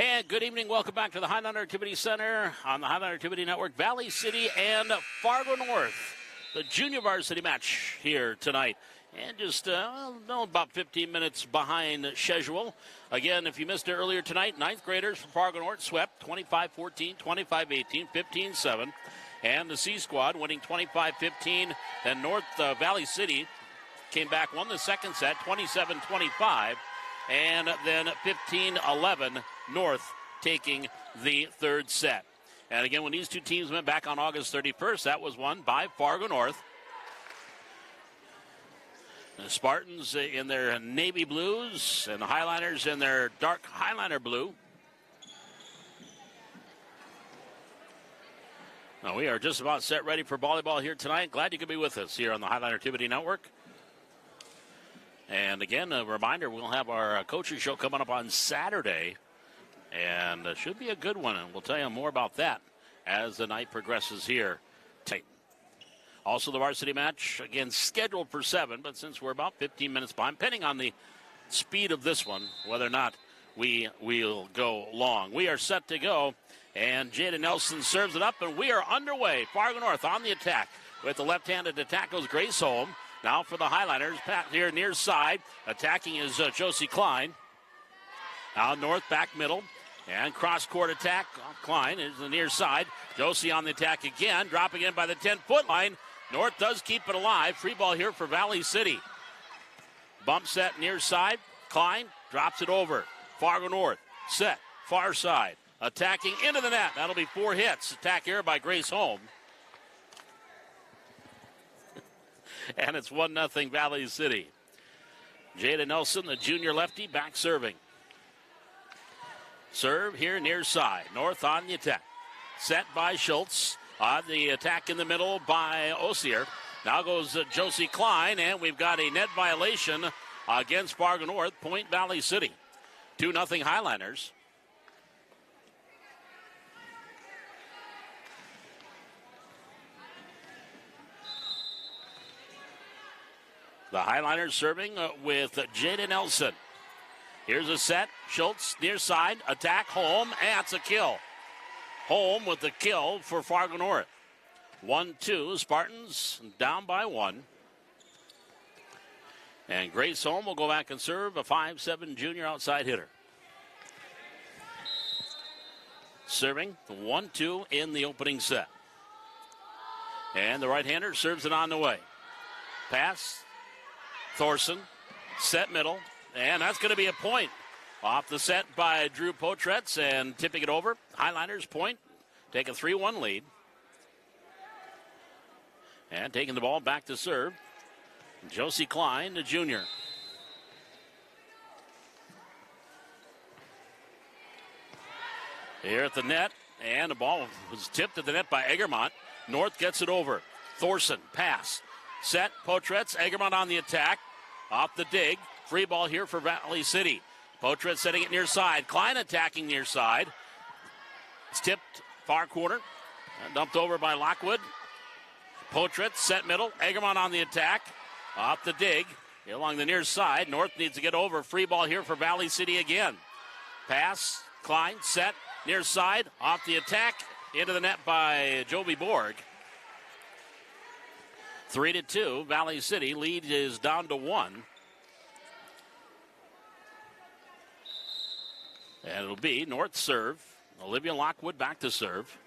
And good evening. Welcome back to the Highlander Activity Center on the Highlander Activity Network. Valley City and Fargo North, the junior varsity match here tonight. And just about 15 minutes behind schedule. Again, if you missed it earlier tonight, ninth graders from Fargo North swept 25-14, 25-18, 15-7. And the C squad winning 25-15. Then North Valley City came back, won the second set, 27-25. And then 15-11, North taking the third set. And again, when these two teams went back on August 31st, that was won by Fargo North. The Spartans in their navy blues and the Highliners in their dark Highliner blue. Now we are just about set ready for volleyball here tonight. Glad you could be with us here on the Highlander Activity Network. And again, a reminder, we'll have our coaching show coming up on Saturday. And it should be a good one, and we'll tell you more about that as the night progresses here. Also, the varsity match, again, scheduled for 7, but since we're about 15 minutes behind, depending on the speed of this one, whether or not we will go long. We are set to go, and Jada Nelson serves it up, and we are underway. Fargo North on the attack. With the left-handed attack goes Grace Holm. Now for the Highliners, Pat here near side. Attacking is Josie Klein. Now North back middle. And cross-court attack. Klein is the near side. Josie on the attack again. Dropping in by the 10-foot line. North does keep it alive. Free ball here for Valley City. Bump set near side. Klein drops it over. Fargo North. Set. Far side. Attacking into the net. That'll be 4 hits. Attack here by Grace Holm. And it's 1-0 Valley City. Jada Nelson, the junior lefty, back serving. Serve here near side. North on the attack. Set by Schultz. On the attack in the middle by Osier. Now goes Josie Klein, and we've got a net violation against Fargo North. Point Valley City. 2-0 Highliners. The Highliners serving with Jada Nelson. Here's a set. Schultz near side. Attack. Holm. And that's a kill. Holm with the kill for Fargo North. 1-2. Spartans down by 1. And Grace Holm will go back and serve, a 5'7" junior outside hitter. Serving 1-2 in the opening set. And the right-hander serves it on the way. Pass. Thorson, set middle, and that's going to be a point. Off the set by Drew Potretz and tipping it over. Highliners point, take a 3-1 lead. And taking the ball back to serve, Josie Klein, the junior. Here at the net, and the ball was tipped at the net by Egermont. North gets it over. Thorson, pass. Set, Potretz, Egermont on the attack. Off the dig. Free ball here for Valley City. Potretz setting it near side. Klein attacking near side. It's tipped far corner. Dumped over by Lockwood. Potretz set middle. Egermont on the attack. Off the dig. Along the near side. North needs to get over. Free ball here for Valley City again. Pass. Klein set near side. Off the attack. Into the net by Joby Borg. 3-2, Valley City. Lead is down to 1. And it'll be North serve. Olivia Lockwood back to serve.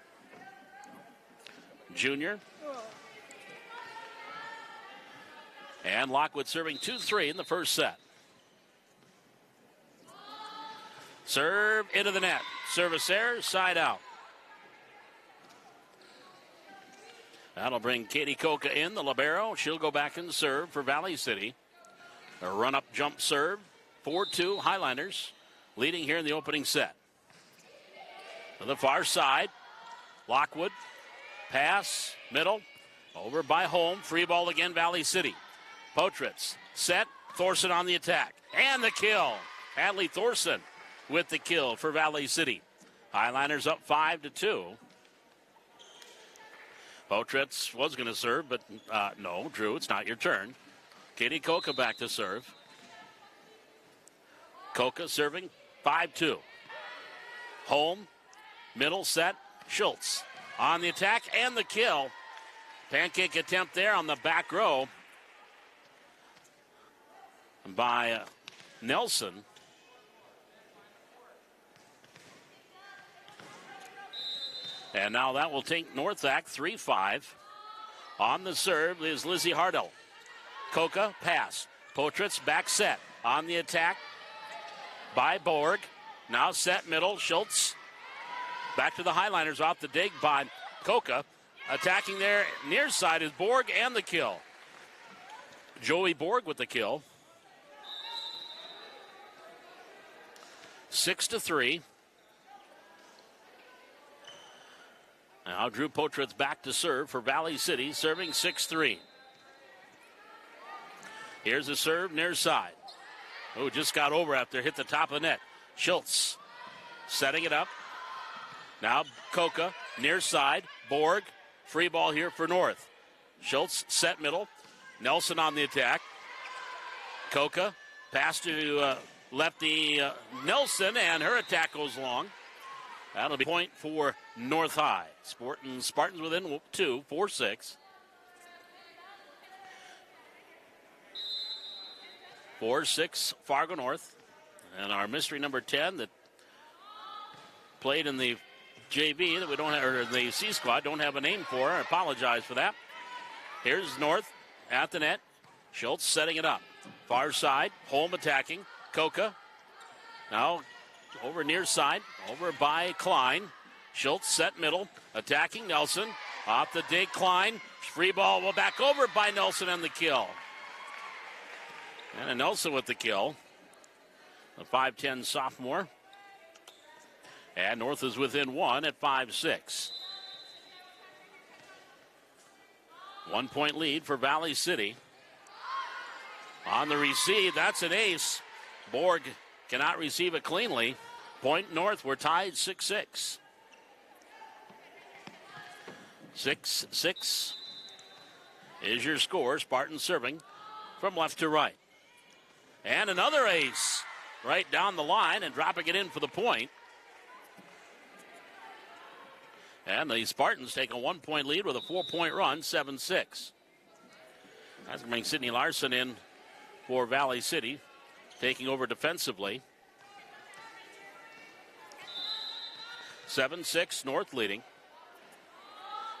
Junior. And Lockwood serving 2-3 in the first set. Serve into the net. Service error, side out. That'll bring Katie Koka in, the libero. She'll go back and serve for Valley City. A run-up jump serve. 4-2 Highliners, leading here in the opening set. To the far side, Lockwood. Pass, middle, over by Holm. Free ball again, Valley City. Potretz, set, Thorson on the attack. And the kill. Hadley Thorson with the kill for Valley City. Highliners up 5-2. Potretz was going to serve, but no, Drew, it's not your turn. Katie Koka back to serve. Koka serving 5-2. Home, middle set, Schultz on the attack and the kill. Pancake attempt there on the back row by Nelson. And now that will take Northak 3-5. On the serve is Lizzie Hardell. Coca, pass. Potritz, back set. On the attack by Borg. Now set middle, Schultz. Back to the Highliners off the dig by Coca. Attacking there near side is Borg and the kill. Joey Borg with the kill. 6-3. Now Drew Potritz back to serve for Valley City, serving 6-3. Here's a serve near side. Oh, just got over after hit the top of the net. Schultz setting it up. Now Coca near side. Borg, free ball here for North. Schultz set middle. Nelson on the attack. Coca pass to lefty Nelson, and her attack goes long. That'll be point for North High. Spartans within 2, 4-6. 4-6 Fargo North. And our mystery number 10 that played in the JV that we don't have, or the C squad, don't have a name for. I apologize for that. Here's North at the net. Schultz setting it up. Far side, Holm attacking. Coca now over near side, over by Klein. Schultz set middle, attacking Nelson. Off the dig, Klein. Free ball, well, back over by Nelson and the kill. And Nelson with the kill. The 5'10 sophomore. And North is within 1 at 5-6. 1 point lead for Valley City. On the receive, that's an ace. Borg cannot receive it cleanly. Point North, we're tied 6-6. 6-6 is your score. Spartans serving from left to right. And another ace right down the line and dropping it in for the point. And the Spartans take a 1 point lead with a 4 point run, 7-6. That's going to bring Sydney Larson in for Valley City, taking over defensively. 7-6, North leading.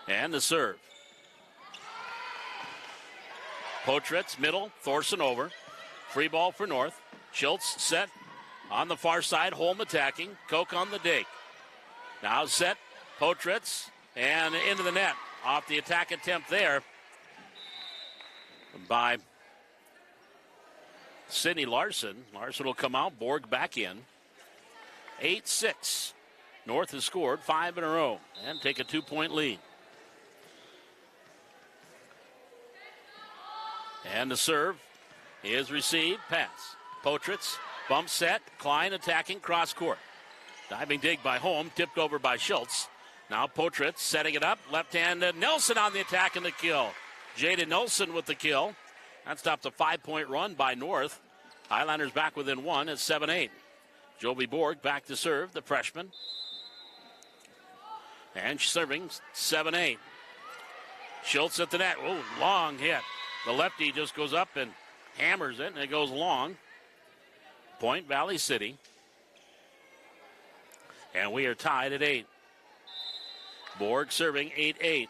And the serve. Potritz, middle, Thorson over. Free ball for North. Schultz set on the far side, Holm attacking. Koch on the dig. Now set, Potritz, and into the net. Off the attack attempt there by Sydney Larson. Larson will come out, Borg back in. 8-6. North has scored 5 in a row and take a 2 point lead. And the serve is received. Pass. Potritz, bump set. Klein attacking cross court. Diving dig by Holm, tipped over by Schultz. Now Potritz setting it up. Left hand Nelson on the attack and the kill. Jaden Nelson with the kill. That stops a 5 point run by North. Highlanders back within 1 at 7-8. Joby Borg back to serve, the freshman. And serving 7-8. Schultz at the net. Oh, long hit. The lefty just goes up and hammers it, and it goes long. Point Valley City. And we are tied at 8. Borg serving 8-8.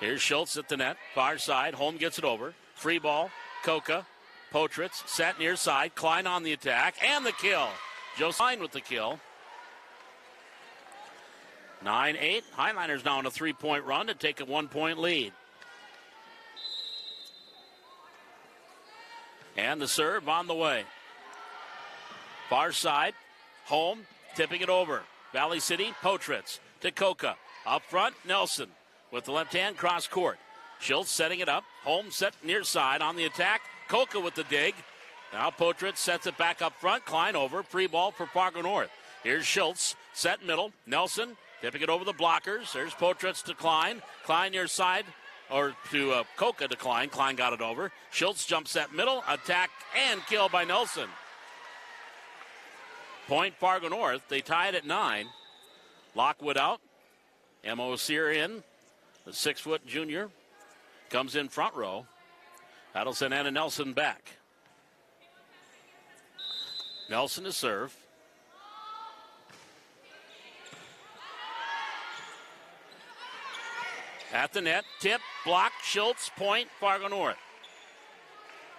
Here's Schultz at the net. Far side. Holm gets it over. Free ball. Coca. Potritz set near side. Klein on the attack. And the kill. Joe Klein with the kill. 9-8. Highliners now on a 3 point run to take a 1 point lead. And the serve on the way. Far side. Holm tipping it over. Valley City, Potritz to Coca. Up front, Nelson with the left hand cross court. Schultz setting it up. Holm set near side on the attack. Coca with the dig. Now Potritz sets it back up front. Klein over. Free ball for Fargo North. Here's Schultz. Set middle. Nelson tipping it over the blockers. There's Potritz to Klein. Klein near side. Or to Coca to Klein. Klein got it over. Schultz jumps set middle. Attack and kill by Nelson. Point Fargo North. They tied at 9. Lockwood out. Emma Sear in. The 6-foot junior comes in front row. That'll send Anna Nelson back. Nelson to serve. At the net, tip, block, Schultz, point, Fargo North.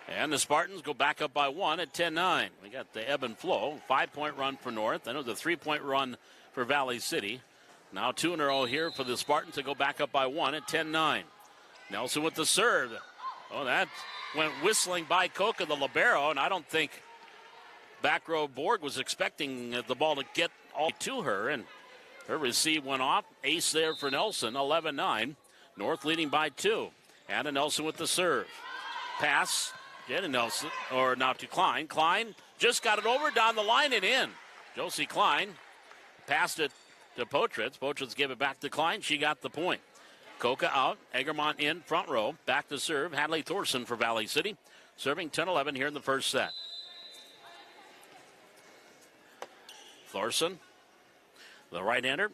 And the Spartans go back up by 1 at 10-9. We got the ebb and flow. 5-point run for North. I know the 3-point run for Valley City. Now 2 in a row here for the Spartans to go back up by 1 at 10-9. Nelson with the serve. Oh, that went whistling by Coca, the libero, and I don't think back row Borg was expecting the ball to get all to her, and her receive went off. Ace there for Nelson, 11-9. North leading by 2. Anna Nelson with the serve. Pass, Jenna Nelson, or now to Klein. Klein just got it over, down the line and in. Josie Klein passed it to Potritz. Potritz gave it back to Klein. She got the point. Coca out, Egermont in, front row. Back to serve, Hadley Thorson for Valley City. Serving 10-11 here in the first set. Thorson, the right-hander,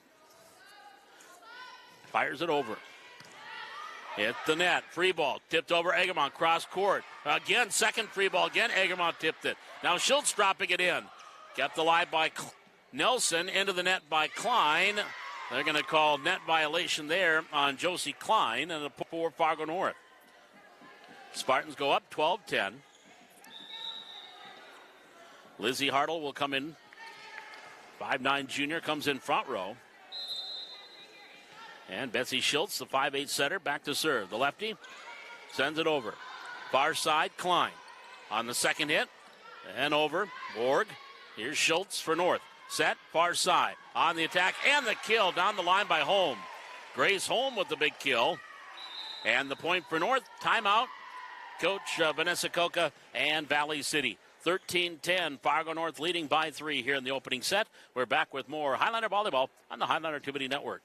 fires it over. Hit the net, free ball, tipped over Egermont, cross court. Again, second free ball, again Egermont tipped it. Now Schultz dropping it in. Kept alive by Nelson, into the net by Klein. They're going to call net violation there on Josie Klein and a for Fargo North. Spartans go up 12-10. Lizzie Hartle will come in. 5'9" junior comes in front row. And Betsy Schultz, the 5'8" setter, back to serve. The lefty sends it over. Far side, Klein on the second hit. And over, Borg. Here's Schultz for North. Set, far side, on the attack, and the kill down the line by Holm. Grace Holm with the big kill. And the point for North, timeout. Coach Vanessa Coca and Valley City. 13-10, Fargo North leading by 3 here in the opening set. We're back with more Highliner Volleyball on the Highliner Activity Network.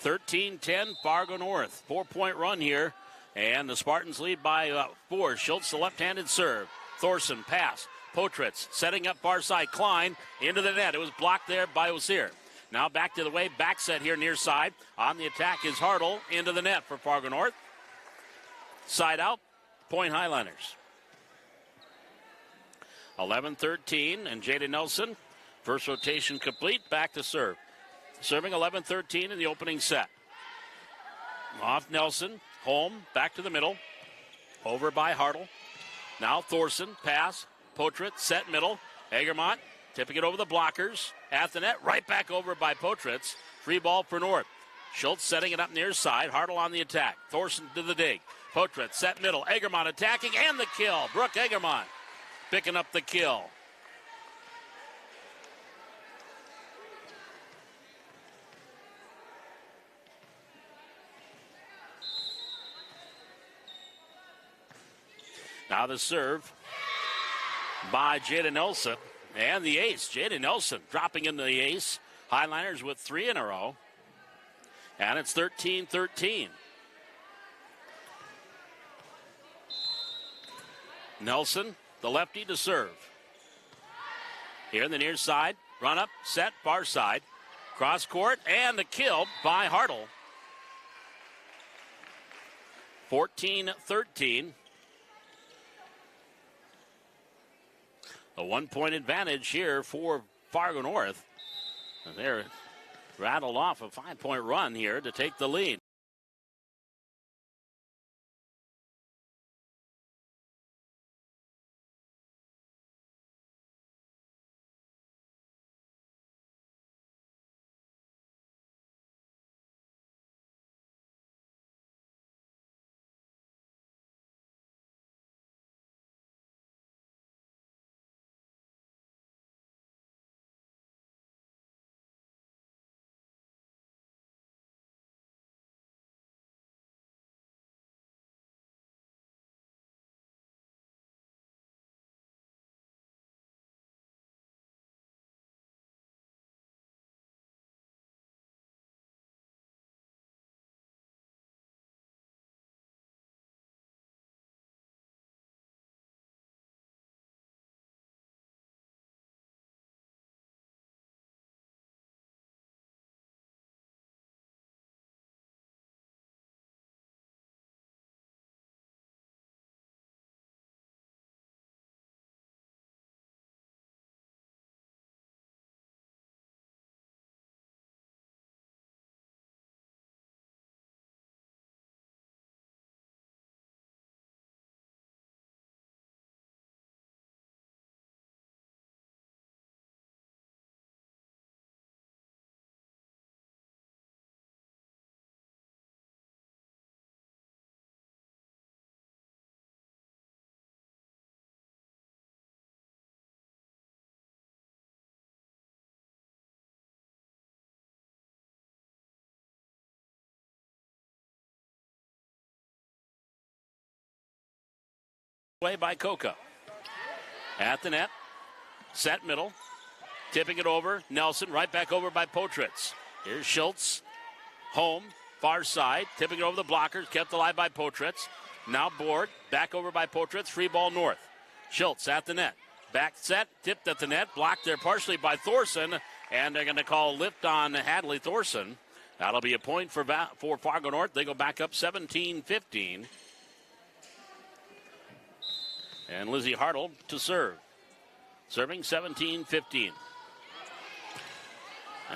(13-10) Fargo North. 4-point run here. And the Spartans lead by 4. Schultz, the left-handed serve. Thorson, pass. Potritz setting up far side. Klein into the net. It was blocked there by Osier. Now back to the way. Back set here near side. On the attack is Hartle into the net for Fargo North. Side out. Point Highliners. 11-13. And Jada Nelson. First rotation complete. Back to serve. Serving 11-13 in the opening set. Off Nelson. Holm back to the middle. Over by Hartle. Now Thorson. Pass. Potritz. Set middle. Egermont tipping it over the blockers. At the net. Right back over by Potritz. Free ball for North. Schultz setting it up near side. Hartle on the attack. Thorson to the dig. Potritz set middle. Egermont attacking and the kill. Brooke Egermont picking up the kill. Now the serve by Jada Nelson. And the ace, Jada Nelson dropping into the ace. Highliners with 3 in a row. And it's 13-13. Nelson, the lefty to serve. Here in the near side. Run up, set, far side. Cross court, and the kill by Hartle. 14-13. A 1-point advantage here for Fargo North. And they're rattled off a 5-point run here to take the lead. Play by Coca. At the net. Set middle. Tipping it over. Nelson right back over by Potritz. Here's Schultz. Home. Far side. Tipping it over the blockers. Kept alive by Potritz. Now Borg. Back over by Potritz. Free ball north. Schultz at the net. Back set. Tipped at the net. Blocked there partially by Thorson. And they're going to call lift on Hadley Thorson. That'll be a point for Fargo North. They go back up 17-15. And Lizzie Hartle to serve. Serving 17-15.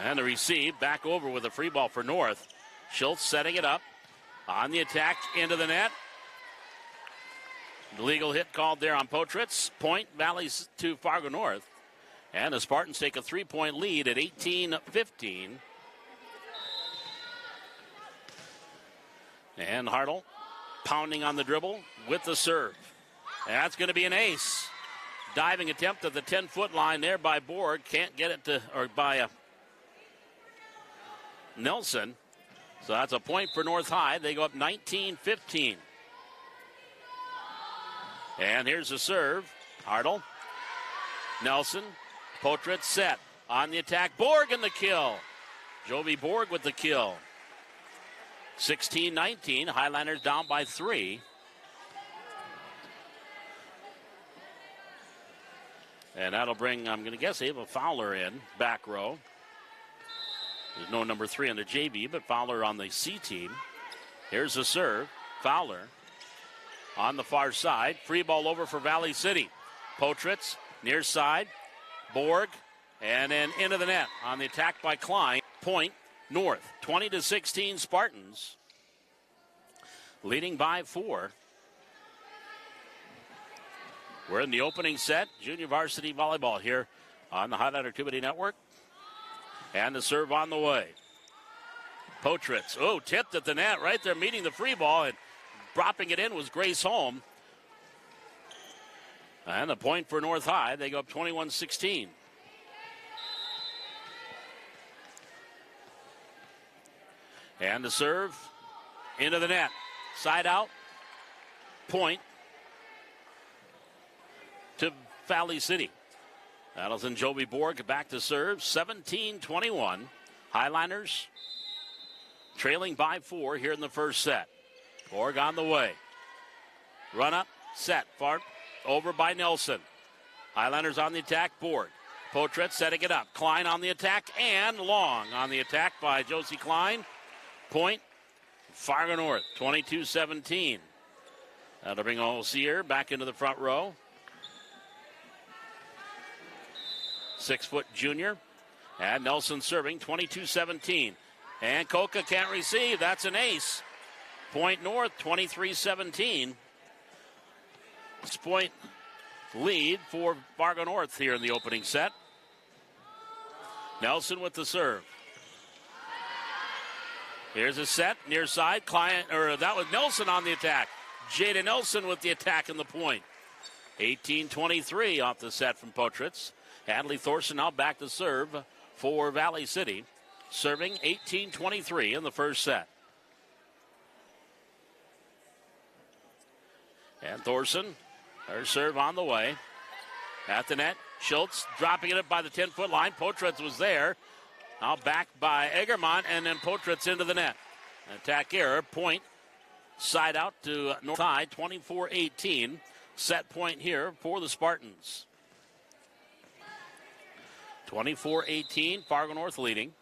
And the receive back over with a free ball for North. Schultz setting it up. On the attack into the net. The legal hit called there on Potritz. Point Valleys to Fargo North. And the Spartans take a 3-point lead at 18-15. And Hartle pounding on the dribble with the serve. That's going to be an ace. Diving attempt at the 10-foot line there by Borg. Can't get it to, or by Nelson. So that's a point for North High. They go up 19-15. And here's the serve. Hartle. Nelson. Potritz set. On the attack. Borg in the kill. Jovi Borg with the kill. 16-19. Highlanders down by 3. And that'll bring, I'm going to guess, Ava Fowler in, back row. There's no number 3 on the JV, but Fowler on the C team. Here's the serve. Fowler on the far side. Free ball over for Valley City. Potritz, near side. Borg, and then into the net on the attack by Klein. Point, North. 20-16 Spartans. Leading by 4. We're in the opening set. Junior varsity volleyball here on the Highlight Activity Network. And the serve on the way. Potritz. Oh, tipped at the net right there, meeting the free ball, and dropping it in was Grace Holm. And the point for North High. They go up 21-16. And the serve into the net. Side out. Point to Valley City. That'll send Jovi Borg back to serve. 17-21. Highliners trailing by 4 here in the first set. Borg on the way. Run up, set, far over by Nelson. Highlanders on the attack. Borg. Potritz setting it up. Klein on the attack, and long on the attack by Josie Klein. Point, Fargo North, 22-17. That'll bring Olseer back into the front row. 6-foot junior. And Nelson serving, 22-17. And Coca can't receive. That's an ace. Point North, 23-17. 6-point lead for Fargo North here in the opening set. Nelson with the serve. Here's a set, near side. That was Nelson on the attack. Jada Nelson with the attack and the point. 18-23 off the set from Potritz. Hadley Thorson now back to serve for Valley City. Serving 18-23 in the first set. And Thorson, her serve on the way. At the net, Schultz dropping it up by the 10-foot line. Potritz was there. Now back by Egermont, and then Potritz into the net. Attack error, point. Side out to North High, 24-18. Set point here for the Spartans. 24-18, Fargo North leading.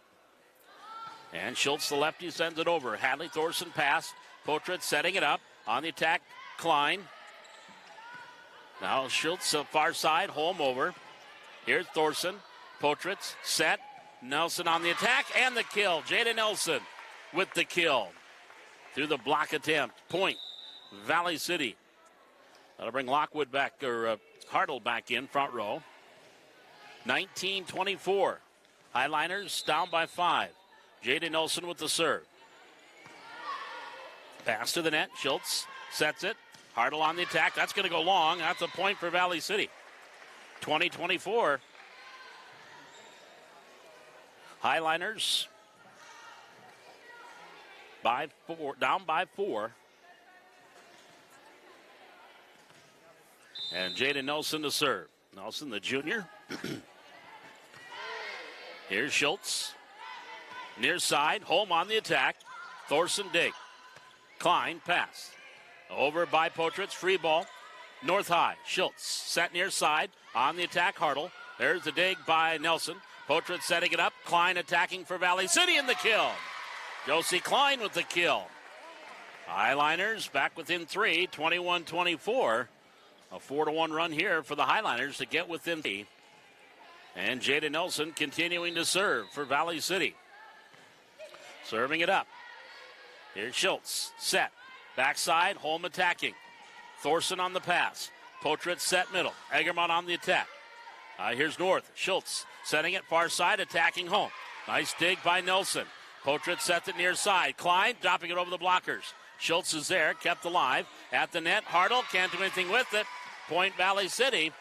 And Schultz, the lefty, sends it over. Hadley Thorson pass. Potritz setting it up. On the attack, Klein. Now Schultz, far side, Holm over. Here's Thorson. Potritz, set. Nelson on the attack, and the kill. Jada Nelson with the kill. Through the block attempt. Point, Valley City. That'll bring Lockwood back, or Hartle back in, front row. 19-24. Highliners down by 5. Jada Nelson with the serve. Pass to the net. Schultz sets it. Hartle on the attack. That's going to go long. That's a point for Valley City. 20-24. Highliners by 4, down by 4. And Jada Nelson to serve. Nelson, the junior. Here's Schultz. Near side. Holm on the attack. Thorson dig. Klein pass. Over by Potritz. Free ball. North High. Schultz set near side. On the attack, Hartle. There's the dig by Nelson. Potritz setting it up. Klein attacking for Valley City in the kill. Josie Klein with the kill. Highliners back within 3. 21-24. A 4-1 run here for the Highliners to get within 3. And Jada Nelson continuing to serve for Valley City. Serving it up. Here's Schultz. Set. Backside. Holm attacking. Thorson on the pass. Potritz set middle. Egermont on the attack. Here's North. Schultz setting it far side. Attacking Holm. Nice dig by Nelson. Potritz sets it near side. Klein dropping it over the blockers. Schultz is there. Kept alive. At the net. Hartle can't do anything with it. Point Valley City.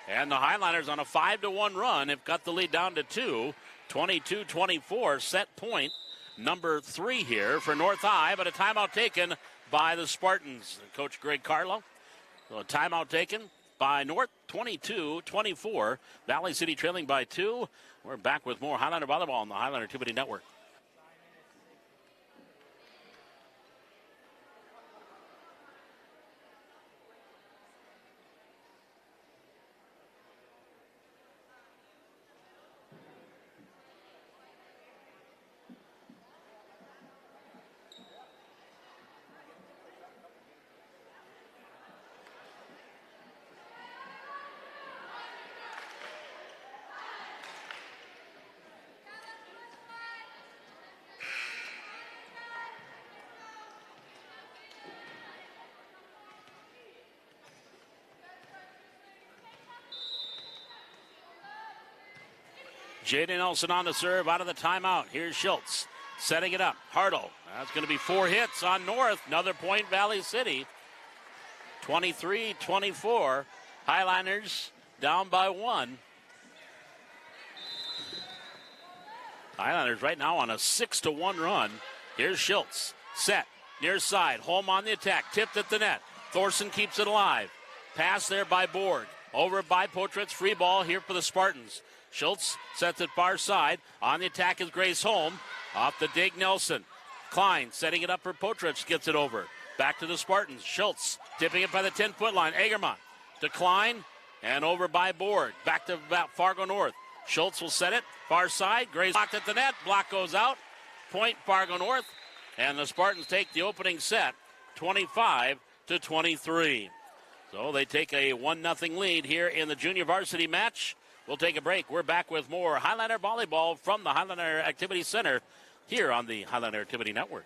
And the Highliners on a 5-1 run have cut the lead down to 2. 22-24. Set point number 3 here for North High, but a timeout taken by the Spartans. Coach Greg Carlo. So a timeout taken by North, 22-24. Valley City trailing by 2. We're back with more Highliner volleyball on the Highliner Two-Body Network. Jada Nelson on the serve out of the timeout. Here's Schultz setting it up. Hartle. That's going to be 4 hits on North. Another point, Valley City. 23-24. Highliners down by 1. Highliners right now on a 6-1 run. Here's Schultz. Set. Near side. Holm on the attack. Tipped at the net. Thorson keeps it alive. Pass there by Borg. Over by Potritz. Free ball here for the Spartans. Schultz sets it far side. On the attack is Grace Holm. Off the dig, Nelson. Klein setting it up for Potritz. Gets it over. Back to the Spartans. Schultz tipping it by the 10-foot line. Egermont to Klein. And over by Borg. Back to Fargo North. Schultz will set it. Far side. Grace blocked at the net. Block goes out. Point Fargo North. And the Spartans take the opening set, 25-23. So they take a 1-0 lead here in the junior varsity match. We'll take a break. We're back with more Highlander volleyball from the Highlander Activity Center here on the Highlander Activity Network.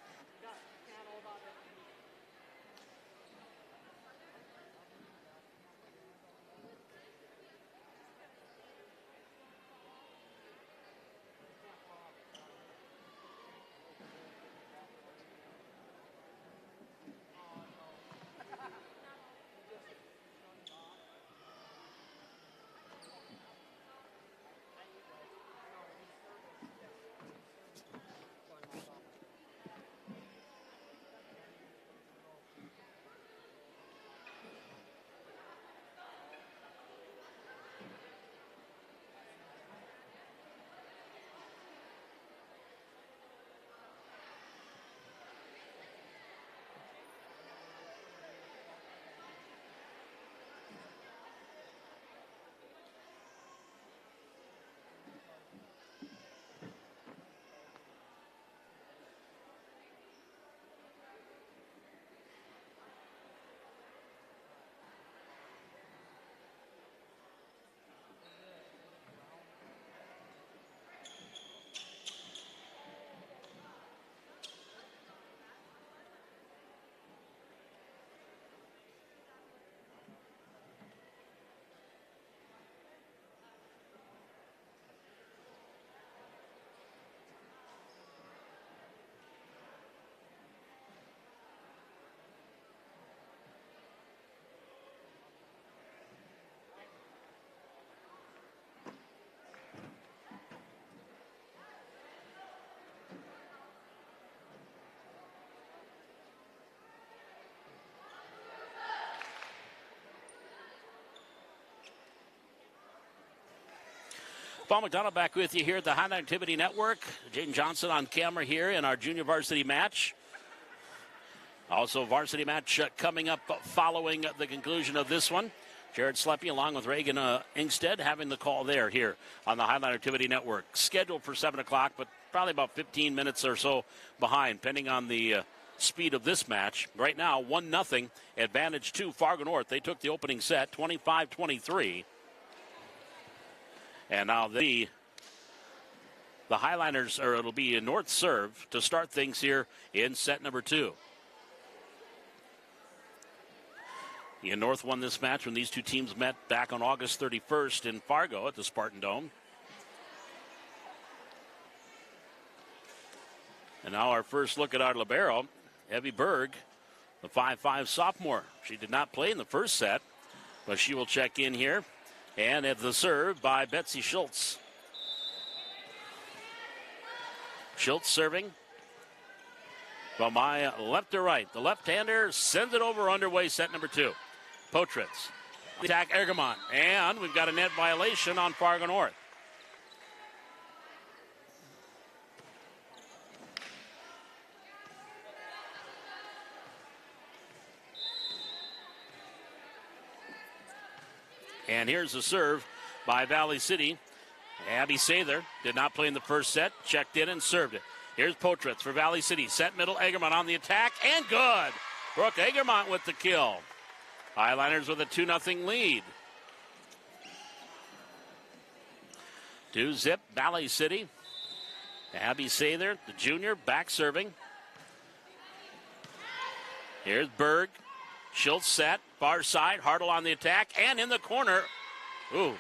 Paul McDonald back with you here at the Highlander Activity Network. Jaden Johnson on camera here in our junior varsity match. Also varsity match coming up following the conclusion of this one. Jared Sleppy along with Reagan Ingstead having the call there here on the Highlander Activity Network. Scheduled for 7 o'clock, but probably about 15 minutes or so behind, depending on the speed of this match. Right now, 1-0 advantage to Fargo North. They took the opening set, 25-23. And now the Highlanders, or it'll be a North serve to start things here in set number 2. North won this match when these two teams met back on August 31st in Fargo at the Spartan Dome. And now our first look at our libero, Evie Berg, the 5'5 sophomore. She did not play in the first set, but she will check in here. And at the serve by Betsy Schultz. Schultz serving from my left to right. The left-hander sends it over underway, set number 2. Potritz. Attack Egermont. And we've got a net violation on Fargo North. And here's the serve by Valley City. Abby Sather did not play in the first set. Checked in and served it. Here's Potritz for Valley City. Set middle, Egermont on the attack. And good! Brooke Egermont with the kill. Highlanders with a 2-0 lead. 2-0 Valley City. Abby Sather, the junior, back serving. Here's Berg. Schultz set, far side, Hartle on the attack, and in the corner. Ooh,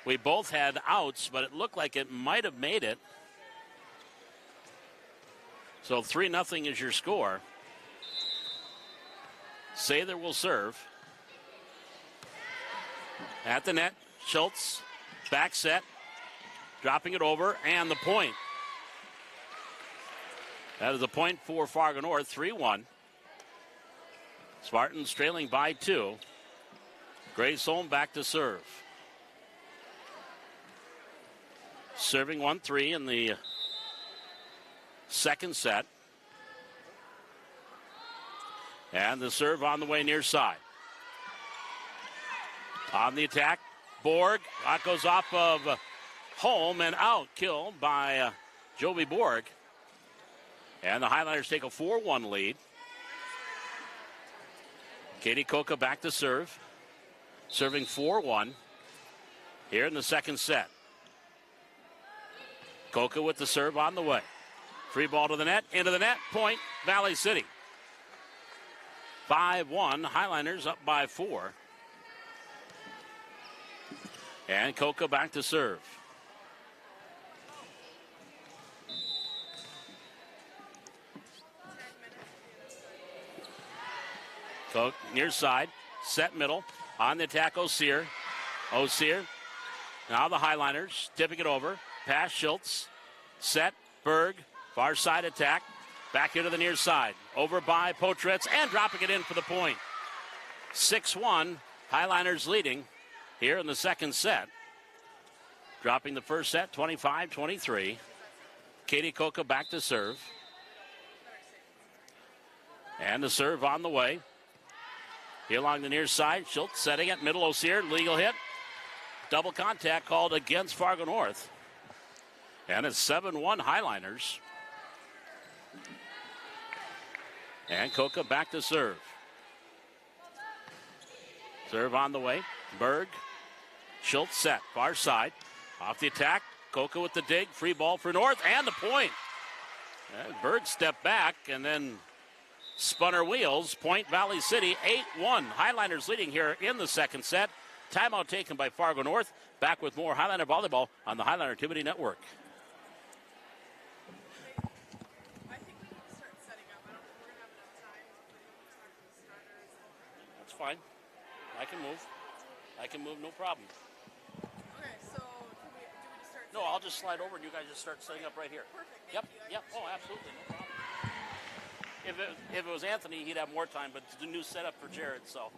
we both had outs, but it looked like it might have made it. So 3-0 is your score. Sather will serve. At the net, Schultz, back set, dropping it over, and the point. That is a point for Fargo North, 3-1. Spartans trailing by 2. Grace Holm back to serve. Serving 1-3 in the second set. And the serve on the way near side. On the attack, Borg. That goes off of Holm and out. Killed by Jovi Borg. And the Highlanders take a 4-1 lead. Katie Coca back to serve. Serving 4-1 here in the second set. Coca with the serve on the way. Free ball to the net, into the net, point, Valley City. 5-1, Highlanders up by 4. And Coca back to serve. Coke near side, set middle, on the attack Osier. Osier, now the Highlanders, tipping it over. Pass Schultz, set, Berg, far side attack, back into the near side. Over by Potritz, and dropping it in for the point. 6-1, Highlanders leading here in the second set. Dropping the first set, 25-23. Katie Coca back to serve. And the serve on the way. Here along the near side, Schultz setting it, middle Osier, legal hit. Double contact called against Fargo North. And it's 7-1 Highlanders. And Coca back to serve. Serve on the way. Berg. Schultz set. Far side. Off the attack. Coca with the dig. Free ball for North. And the point. And Berg stepped back and then spun her wheels. Point Valley City. 8-1. Highlanders leading here in the second set. Timeout taken by Fargo North. Back with more Highlander volleyball on the Highlander Activity Network. Fine. I can move, no problem. Okay, so do we just start? No, I'll just slide over and you guys just start setting up right here. Perfect. Yep. Oh, absolutely, no problem. If it was Anthony, he'd have more time, but it's a new setup for Jared, so.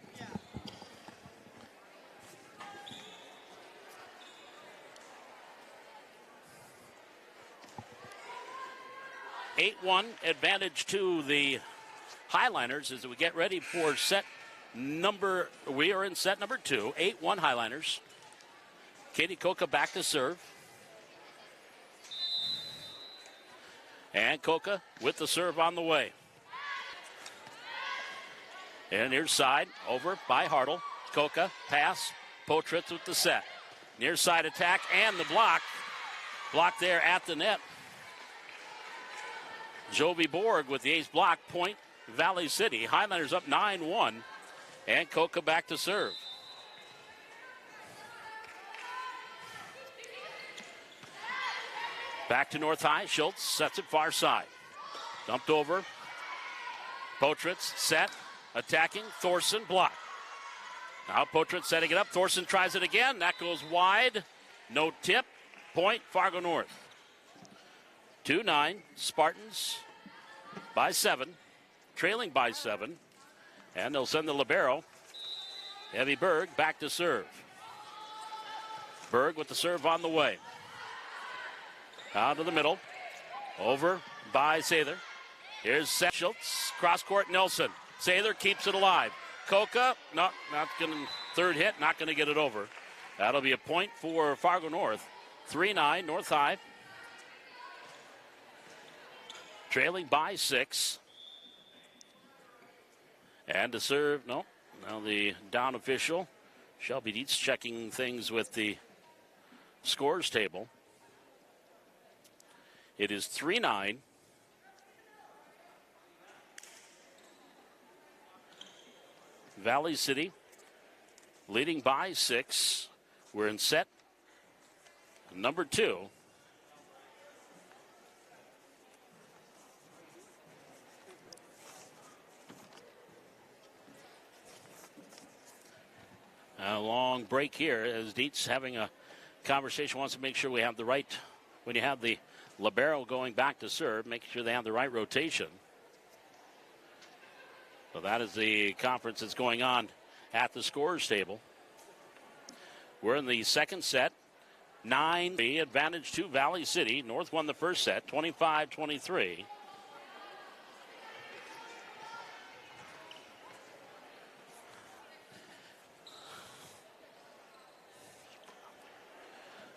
Yeah. 8-1 advantage to the Highlanders as we get ready for we are in set number 2, 8-1 Highlanders. Katie Coca back to serve. And Coca with the serve on the way. And near side, over by Hartle. Coca, pass, Potritz with the set. Near side attack and the block. Block there at the net. Jovi Borg with the ace block, point Valley City. Highlanders up 9-1. And Coca back to serve. Back to North High. Schultz sets it far side. Dumped over. Potritz set. Attacking. Thorson block. Now Potritz setting it up. Thorson tries it again. That goes wide. No tip. Point Fargo North. 2-9. Spartans by 7. Trailing by 7. And they'll send the libero, Evie Berg, back to serve. Berg with the serve on the way. Out to the middle. Over by Sather. Here's Seth Schultz. Cross court Nelson. Sather keeps it alive. Coca, not going to, third hit, not going to get it over. That'll be a point for Fargo North. 3-9, North High. Trailing by 6. And to serve, no. Now the down official, Shelby Dietz, checking things with the scores table. It is 3-9. Valley City leading by 6. We're in set number 2. A long break here as Dietz having a conversation, wants to make sure we have the right, when you have the libero going back to serve, make sure they have the right rotation. So that is the conference that's going on at the scorers table. We're in the second set. 9-3 advantage to Valley City. North won the first set, 25-23.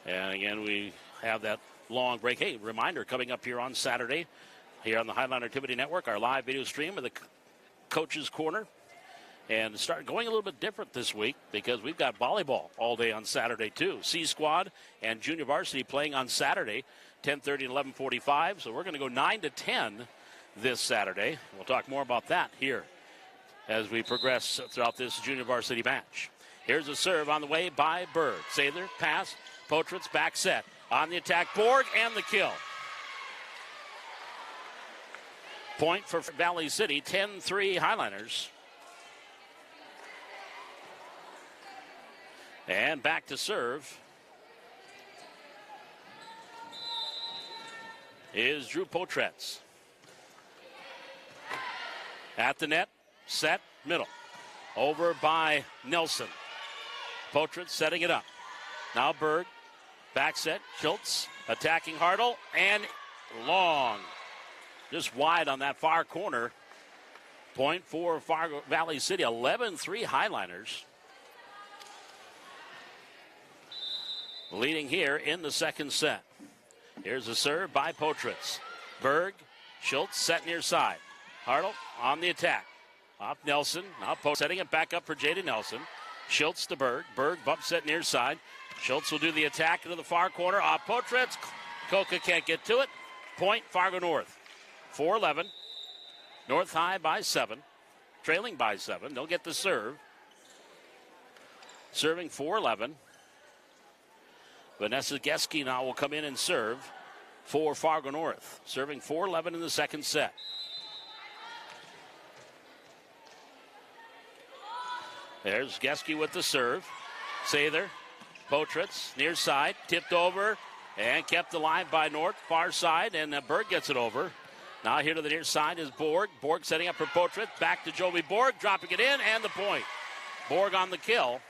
And again, we have that long break. Hey, reminder, coming up here on Saturday, here on the Highliner Activity Network, our live video stream of the Coach's Corner. And start going a little bit different this week because we've got volleyball all day on Saturday, too. C Squad and Junior Varsity playing on Saturday, 10:30 and 11:45. So we're going to go 9 to 10 this Saturday. We'll talk more about that here as we progress throughout this Junior Varsity match. Here's a serve on the way by Bird. Sather, pass, Potritz, back set. On the attack, Borg, and the kill. Point for Valley City, 10-3 Highliners. And back to serve is Drew Potretz. At the net, set, middle. Over by Nelson. Potretz setting it up. Now Berg, back set, Schultz, attacking Hartle, and long. Just wide on that far corner. Point for Fargo Valley City, 11-3 Highliners. Leading here in the second set. Here's a serve by Potritz. Berg, Schultz set near side. Hartle on the attack. Off Nelson. Now Potritz setting it back up for Jaden Nelson. Schultz to Berg. Berg bump set near side. Schultz will do the attack into the far corner. Off Potritz. Koka can't get to it. Point Fargo North. 4-11. North High by 7. Trailing by 7. They'll get the serve. Serving 4-11. Vanessa Geske now will come in and serve for Fargo North. Serving 4-11 in the second set. There's Geske with the serve. Sather, Potritz, near side, tipped over and kept alive by North, far side, and Berg gets it over. Now here to the near side is Borg. Borg setting up for Potritz. Back to Joey Borg, dropping it in, and the point. Borg on the kill.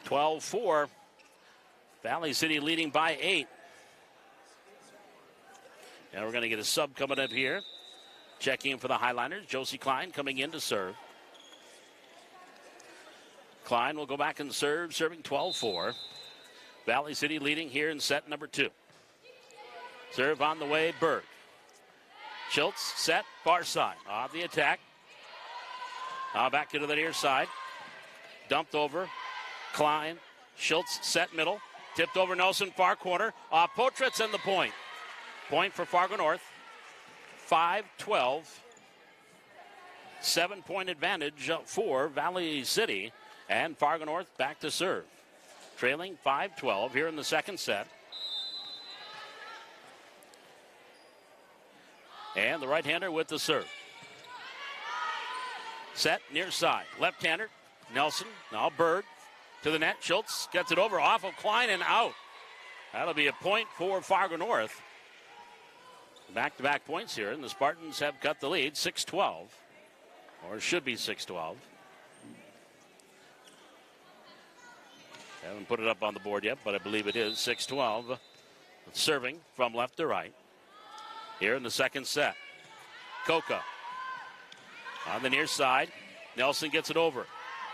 12-4. Valley City leading by 8. And we're going to get a sub coming up here. Checking in for the Highliners. Josie Klein coming in to serve. Klein will go back and serve, serving 12-4. Valley City leading here in set number 2. Serve on the way, Berg. Schultz set, far side. On the attack. Now back into the near side. Dumped over. Klein, Schultz set middle, tipped over Nelson, far corner. Potritz and the point. Point for Fargo North. 5-12. 7-point advantage for Valley City. And Fargo North back to serve. Trailing 5-12 here in the second set. And the right-hander with the serve. Set near side. Left-hander, Nelson, now Berg. To the net, Schultz gets it over off of Klein and out. That'll be a point for Fargo North. Back-to-back points here, and the Spartans have cut the lead, 6-12. Or it should be 6-12. Haven't put it up on the board yet, but I believe it is 6-12. Serving from left to right. Here in the second set. Koka on the near side. Nelson gets it over.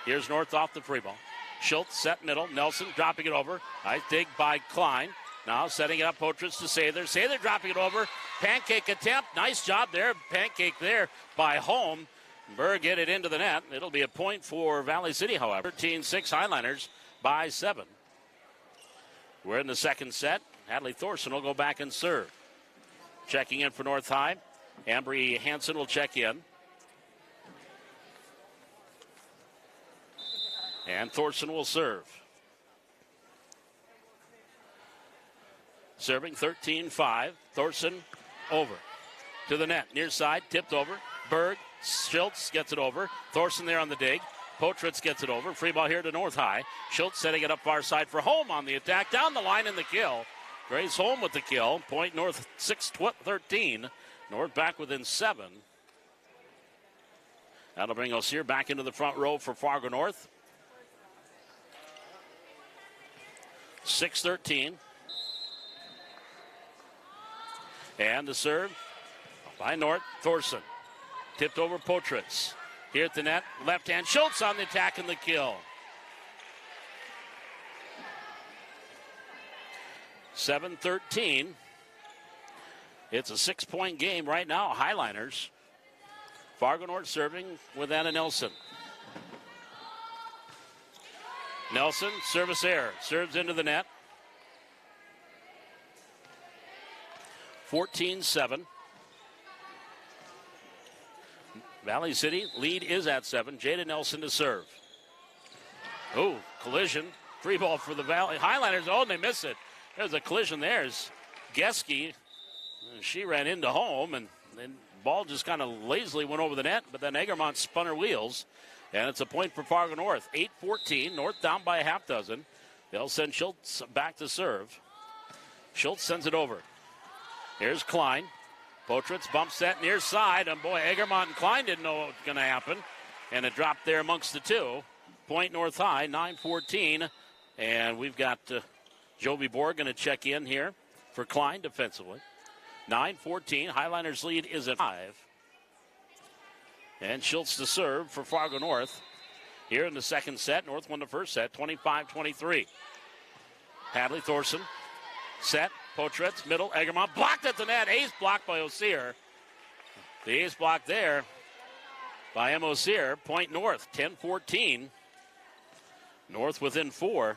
Here's North off the free ball. Schultz set middle. Nelson dropping it over. Nice dig by Klein. Now setting it up, Potritz to Sather. Sather dropping it over. Pancake attempt. Nice job there. Pancake there by Holm. Berg get it into the net. It'll be a point for Valley City, however. 13-6 Highliners by 7. We're in the second set. Hadley Thorson will go back and serve. Checking in for North High. Ambry Hansen will check in. And Thorson will serve. Serving 13-5. Thorson over. To the net. Near side. Tipped over. Berg. Schultz gets it over. Thorson there on the dig. Potritz gets it over. Free ball here to North High. Schultz setting it up far side for Holm on the attack. Down the line in the kill. Grace Holm with the kill. Point North 6-13. North back within 7. That'll bring us here back into the front row for Fargo North. 6-13. And the serve by North. Thorson. Tipped over Potritz. Here at the net. Left hand. Schultz on the attack and the kill. 7-13. It's a 6-point game right now. Highliners. Fargo North serving with Anna Nelson. Nelson, service error. Serves into the net. 14-7. Valley City lead is at 7. Jada Nelson to serve. Oh, collision. Free ball for the Valley Highliners. Oh, and they miss it. There's a collision there. There's Geske. She ran into home, and then ball just kind of lazily went over the net, but then Egermont spun her wheels, and it's a point for Fargo North. 8-14. North down by a half dozen. They'll send Schultz back to serve. Schultz sends it over. Here's Klein. Potritz bumps that near side, and boy, Egermont and Klein didn't know what was going to happen, and it dropped there amongst the two. Point North High, 9-14, and we've got Joby Borg going to check in here for Klein defensively. 9-14, Highliners lead is at 5. And Schultz to serve for Fargo North. Here in the second set, North won the first set, 25-23. Hadley Thorson, set. Potritz, middle, Egermont, blocked at the net. Ace blocked by Osier. The ace block there by M. Osier. Point North, 10-14. North within 4.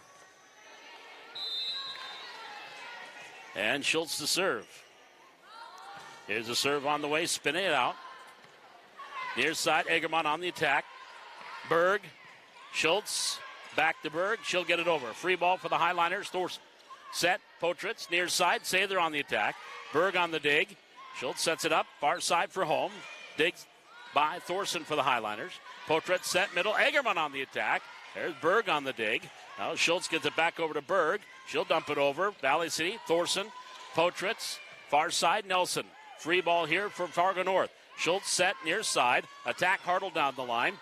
And Schultz to serve. Here's a serve on the way, spinning it out. Near side, Egermont on the attack. Berg, Schultz, back to Berg. She'll get it over. Free ball for the Highliners. Thorson. Set, Potritz, near side, Sather on the attack. Berg on the dig. Schultz sets it up, far side for home. Digs by Thorson for the Highliners. Potritz set, middle, Egermont on the attack. There's Berg on the dig. Now Schultz gets it back over to Berg. She'll dump it over. Valley City, Thorson, Potritz, far side, Nelson. Free ball here for Fargo North. Schultz set, near side. Attack Hartle down the line.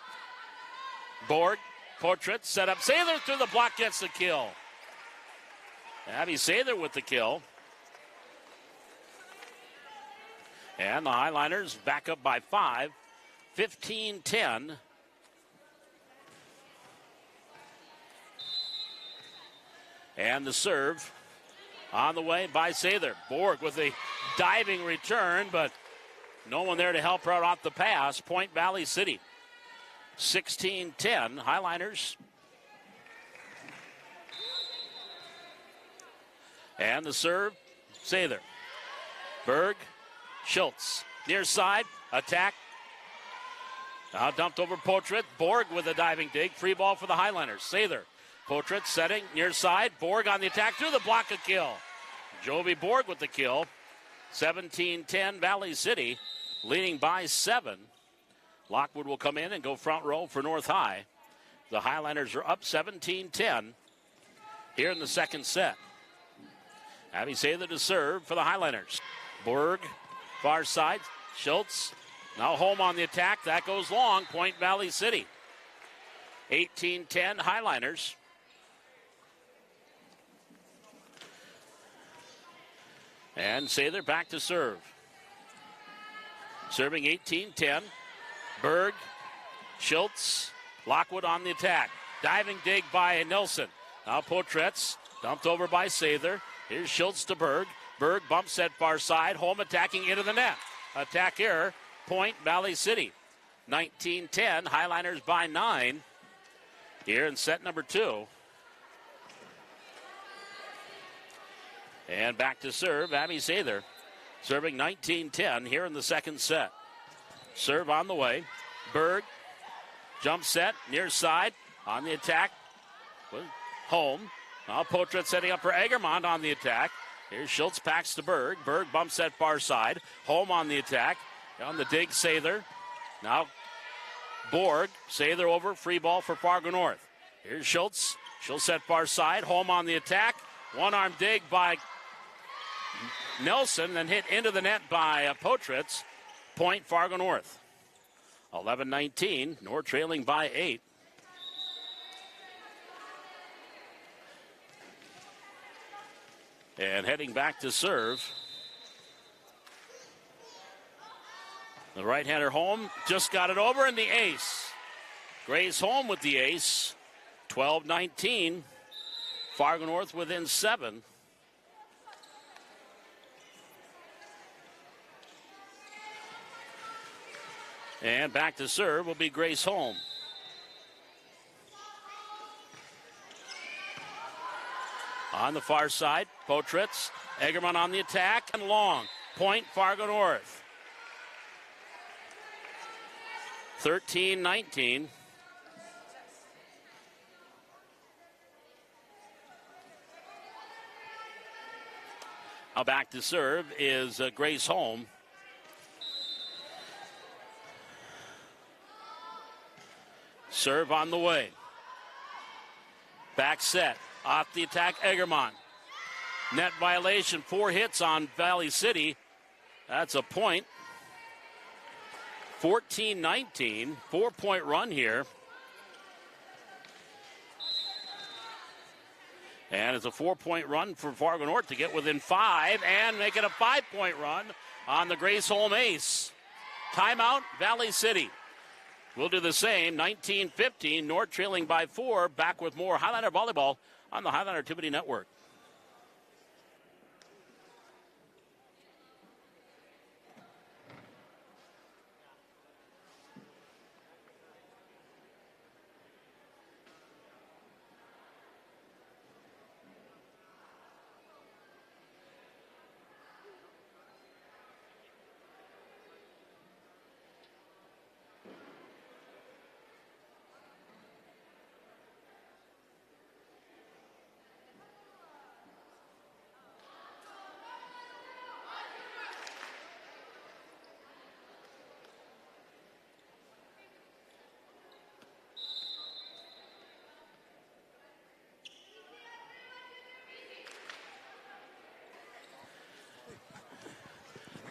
Borg, Potritz, set up. Sather through the block, gets the kill. Abby Sather with the kill. And the Highliners back up by 5. 15-10. And the serve on the way by Sather. Borg with a diving return, but no one there to help her out off the pass. Point Valley City. 16-10. Highliners. And the serve, Sather. Berg, Schultz. Near side, attack. Now dumped over Potritz. Borg with a diving dig. Free ball for the Highliners. Sather. Potritz setting, near side. Borg on the attack, through the block, a kill. Joby Borg with the kill. 17-10, Valley City leading by 7. Lockwood will come in and go front row for North High. The Highliners are up 17-10 here in the second set. Abby Sather to serve for the Highliners. Borg, far side. Schultz, now home on the attack. That goes long. Point Valley City. 18-10, Highliners. And Sather back to serve. Serving 18-10. Berg, Schultz, Lockwood on the attack. Diving dig by Nelson. Now Potritz, dumped over by Sather. Here's Schultz to Berg. Berg bumps that far side. Home attacking into the net. Attack error. Point Valley City. 19-10. Highliners by 9. Here in set number 2. And back to serve, Abby Sather. Serving 19-10 here in the second set. Serve on the way. Berg, jump set, near side, on the attack. Home. Now Potritz setting up for Egermont on the attack. Here's Schultz, packs to Berg. Berg bumps that far side. Home on the attack. On the dig, Sather. Now Borg, Sather over, free ball for Fargo North. Here's Schultz. She'll set far side. Home on the attack. One-arm dig by Nelson, then hit into the net by Potritz. Point Fargo North. 11-19. North trailing by 8. And heading back to serve. The right-hander home just got it over, and the ace. Grace home with the ace. 12-19. Fargo North within 7. And back to serve will be Grace Holm. On the far side, Potritz. Eggerman on the attack and long. Point, Fargo North. 13-19. Now back to serve is Grace Holm. Serve on the way. Back set. Off the attack, Eggerman. Net violation, 4 hits on Valley City. That's a point. 14-19, 4-point run here. And it's a 4-point run for Fargo North to get within 5 and make it a 5-point run on the Grace Holm ace. Timeout, Valley City. We'll do the same, 19-15, North trailing by 4. Back with more Highliner Volleyball on the Highliner Activity Network.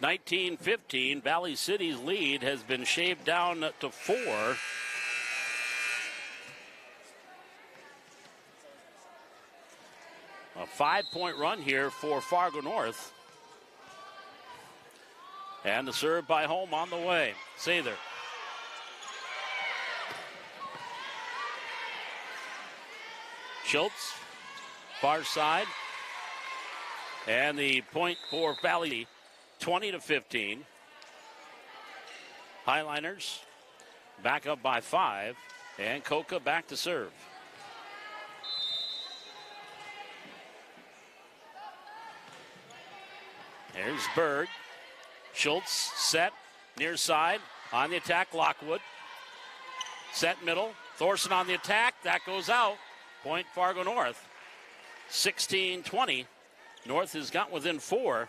(19-15), Valley City's lead has been shaved down to 4. A 5-point run here for Fargo North. And the serve by Holm on the way. Sather. Schultz, far side. And the point for Valley, 20-15. Highliners back up by 5. And Coca back to serve. There's Berg. Schultz set near side on the attack. Lockwood set middle. Thorson on the attack. That goes out. Point Fargo North. 16-20. North has got within 4.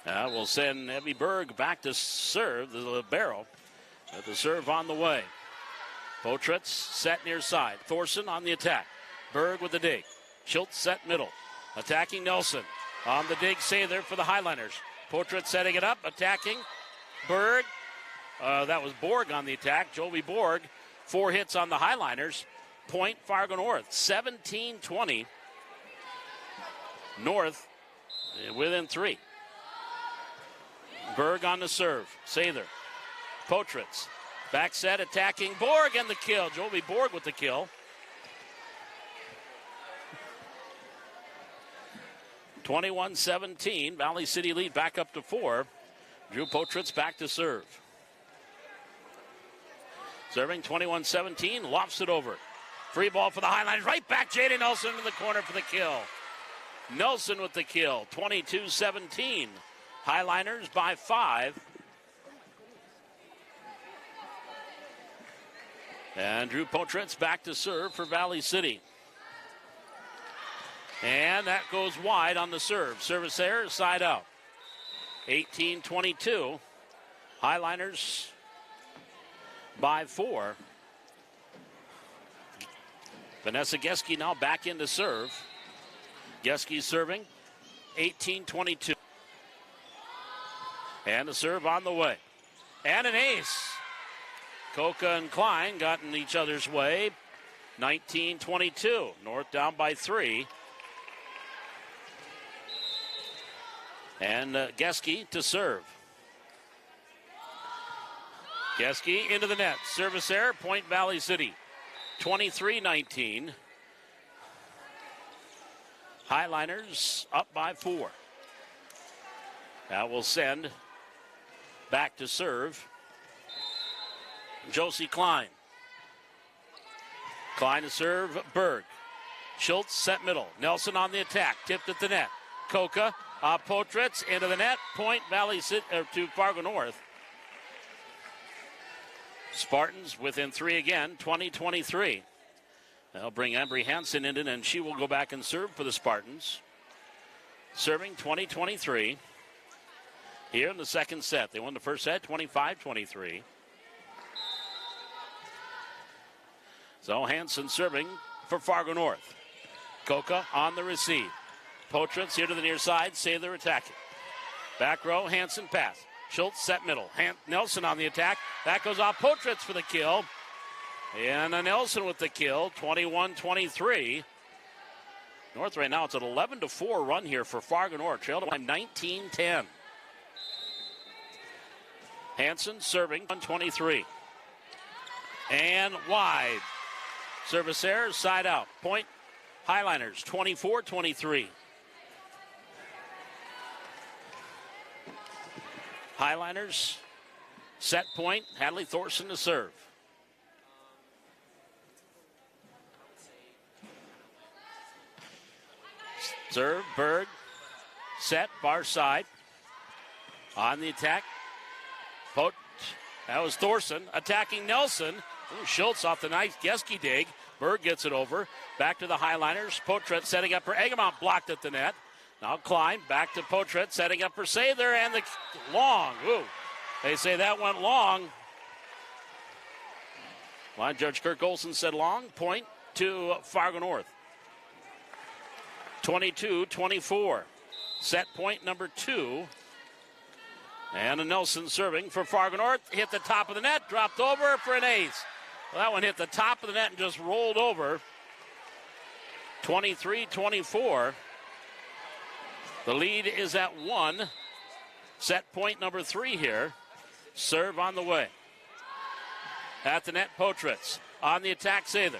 We'll send Evie Berg back to serve the libero. The serve on the way. Potritz set near side. Thorson on the attack. Berg with the dig. Schultz set middle. Attacking Nelson. On the dig, Sather for the Highliners. Potritz setting it up. Attacking Berg. That was Borg on the attack. Jovi Borg. 4 hits on the Highliners. Point Fargo North. 17-20. North within 3. Berg on the serve. Sather. Potritz. Back set attacking Borg and the kill. Jovi Borg with the kill. 21-17. Valley City lead back up to 4. Drew Potritz back to serve. Serving 21-17. Lofts it over. Free ball for the Highliners. Right back. Jaden Nelson in the corner for the kill. Nelson with the kill. 22-17. Highliners by 5. And Drew Potritz back to serve for Valley City. And that goes wide on the serve. Service there, side out. 18-22. Highliners by 4. Vanessa Geske now back in to serve. Geske serving. 18-22. And the serve on the way. And an ace. Coca and Klein got in each other's way. 19-22. North down by 3. And Geske to serve. Geske into the net. Service error. Point Valley City. 23-19. Highliners up by 4. That will send back to serve Josie Klein. Klein to serve Berg. Schultz set middle. Nelson on the attack. Tipped at the net. Coca, Potritz into the net. Point Valley to Fargo North. Spartans within 3 again, 20-23. They'll bring Embry Hansen in, and she will go back and serve for the Spartans. Serving 20-23 here in the second set. They won the first set, 25-23. So Hansen serving for Fargo North. Coca on the receive. Potritz here to the near side. Sather attacking. Back row, Hansen pass. Schultz set middle. Nelson on the attack. That goes off Potritz for the kill. And Nelson with the kill, 21-23. North right now, it's an 11-4 run here for Fargo North. Trailed by 19-10. Hansen serving, 123. And wide. Service error, side out. Point, Highliners, 24-23. Highliners, set point, Hadley Thorson to serve. Serve, Berg, set, far side. On the attack, that was Thorson attacking Nelson. Ooh, Schultz off the nice Geske dig. Berg gets it over. Back to the Highliners. Potret setting up for Egamont, blocked at the net. Now Klein back to Potret, setting up for Sather, and the long. Ooh, they say that went long. Line Judge Kirk Olson said long. Point to Fargo North. 22-24. Set point number 2. And a Nelson serving for Fargo North. Hit the top of the net, dropped over for an ace. Well, that one hit the top of the net and just rolled over. 23-24. The lead is at 1. Set point number 3 here. Serve on the way. At the net, Potritz. On the attack, Sather.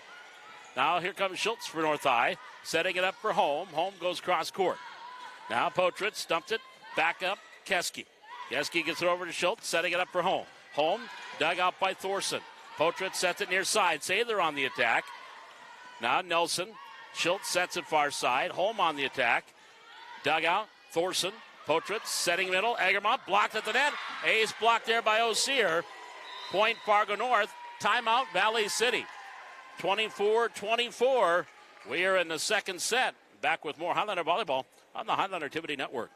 Now here comes Schultz for North High. Setting it up for Home. Home goes cross court. Now Potritz stumped it. Back up, Keski. Keski gets it over to Schultz, setting it up for Home. Home, dug out by Thorson. Potritz sets it near side. Sather on the attack. Now Nelson. Schultz sets it far side. Home on the attack. Dug out, Thorson. Potritz setting middle. Egermont blocked at the net. Ace blocked there by O'Sear. Point Fargo North. Timeout Valley City. 24-24. We are in the second set. Back with more Highlander Volleyball on the Highlander Activity Network.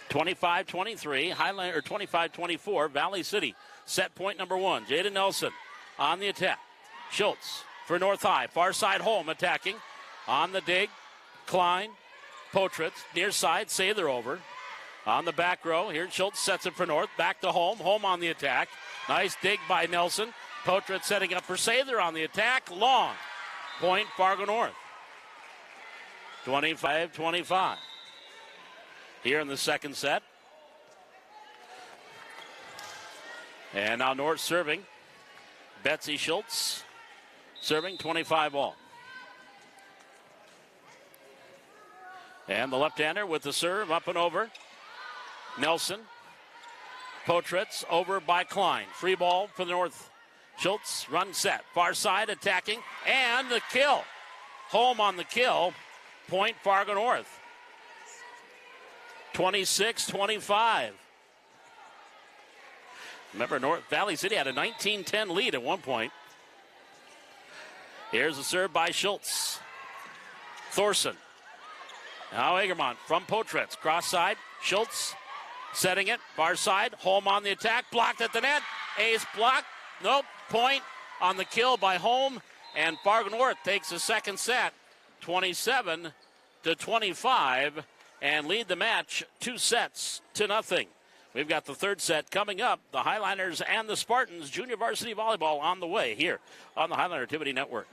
(25-23), Highland or 25-24, Valley City. Set point number 1. Jaden Nelson on the attack. Schultz for North High. Far side, Home attacking. On the dig, Klein, Potritz, near side, Sather over. On the back row, here Schultz sets it for North. Back to Home. Home on the attack. Nice dig by Nelson. Potritz setting up for Sather on the attack. Long. Point Fargo North. 25-25. Here in the second set. And now North serving. Betsy Schultz serving 25 all. And the left-hander with the serve up and over. Nelson. Potritz over by Klein. Free ball for the North. Schultz run set. Far side attacking. And the kill. Home on the kill. Point Fargo North. 26-25. Remember, North Valley City had a 19-10 lead at one point. Here's a serve by Schultz. Thorson. Now Egermont from Potretz. Cross side. Schultz setting it. Far side. Holm on the attack. Blocked at the net. Ace block. Nope. Point on the kill by Holm. And Fargo North takes the second set. 27-25. And lead the match 2-0. We've got the third set coming up. The Highliners and the Spartans. Junior varsity volleyball on the way here on the Highliner Activity Network.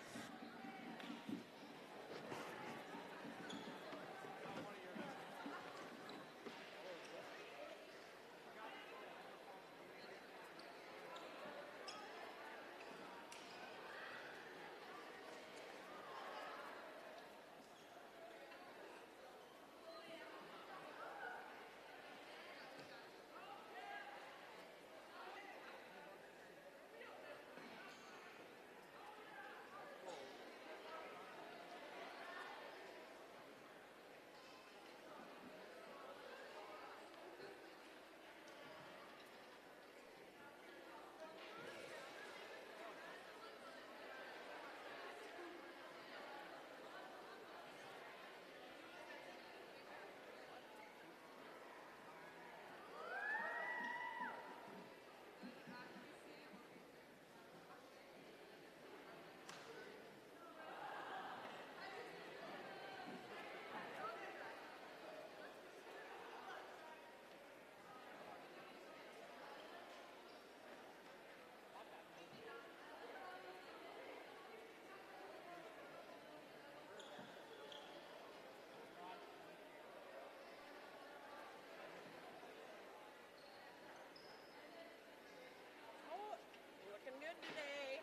Looking good today.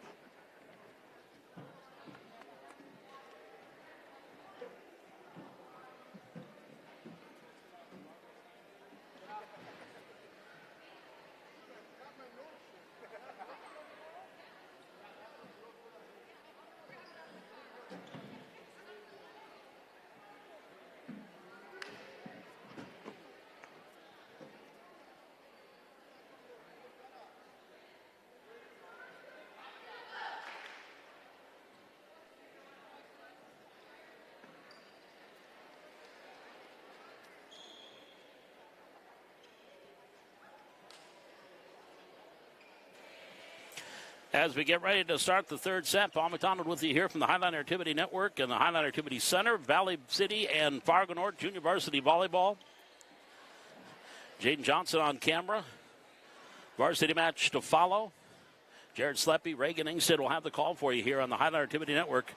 As we get ready to start the third set, Paul McDonald with you here from the Highliner Activity Network and the Highliner Activity Center, Valley City and Fargo North Junior Varsity Volleyball. Jaden Johnson on camera. Varsity match to follow. Jared Sleppy, Reagan Ingstead will have the call for you here on the Highliner Activity Network.